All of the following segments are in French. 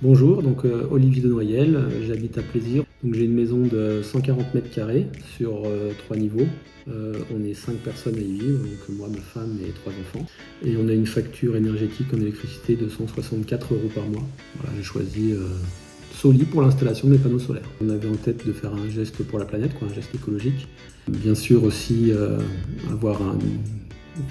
Bonjour, donc Olivier de Noyel, j'habite à Plaisir. Donc j'ai une maison de 140 mètres carrés sur 3 niveaux. On est 5 personnes à y vivre, donc moi, ma femme et 3 enfants. Et on a une facture énergétique en électricité de 164 € par mois. Voilà, j'ai choisi Soli pour l'installation des panneaux solaires. On avait en tête de faire un geste pour la planète, un geste écologique. Bien sûr aussi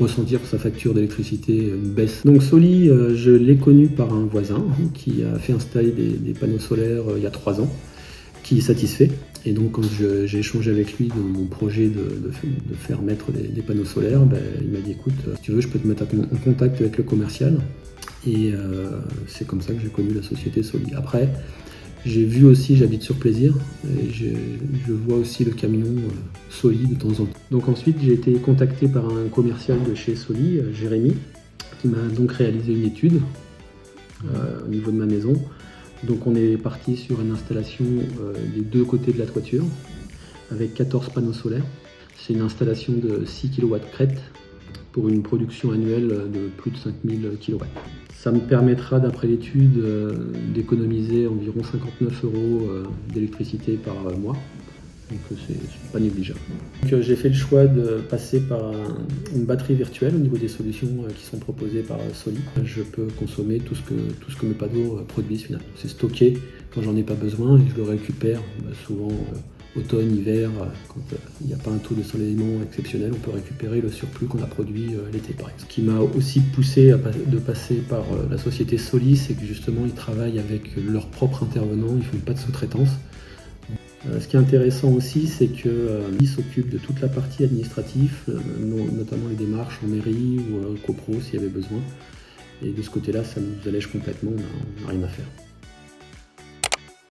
ressentir sa facture d'électricité une baisse. Donc Soli, je l'ai connu par un voisin qui a fait installer des panneaux solaires il y a 3 ans, qui est satisfait. Et donc quand j'ai échangé avec lui de mon projet de faire mettre des panneaux solaires, il m'a dit écoute, si tu veux je peux te mettre en contact avec le commercial. Et c'est comme ça que j'ai connu la société Soli. Après, j'ai vu aussi, j'habite sur Plaisir, et je vois aussi le camion Soli de temps en temps. Donc ensuite, j'ai été contacté par un commercial de chez Soli, Jérémy, qui m'a donc réalisé une étude au niveau de ma maison. Donc on est parti sur une installation des deux côtés de la toiture, avec 14 panneaux solaires. C'est une installation de 6 kW crête pour une production annuelle de plus de 5000 kW. Ça me permettra, d'après l'étude, d'économiser environ 59 € d'électricité par mois. Donc c'est pas négligeable. J'ai fait le choix de passer par une batterie virtuelle au niveau des solutions qui sont proposées par Soli. Je peux consommer tout ce que mes panneaux produisent finalement. C'est stocké quand j'en ai pas besoin et je le récupère souvent automne, hiver, quand il n'y a pas un taux de soleillement exceptionnel, on peut récupérer le surplus qu'on a produit l'été par exemple. Ce qui m'a aussi poussé de passer par la société Soli, c'est que justement ils travaillent avec leurs propres intervenants, ils ne font pas de sous-traitance. Ce qui est intéressant aussi, c'est qu'ils s'occupent de toute la partie administrative, notamment les démarches en mairie ou copro s'il y avait besoin. Et de ce côté-là, ça nous allège complètement, on n'a rien à faire.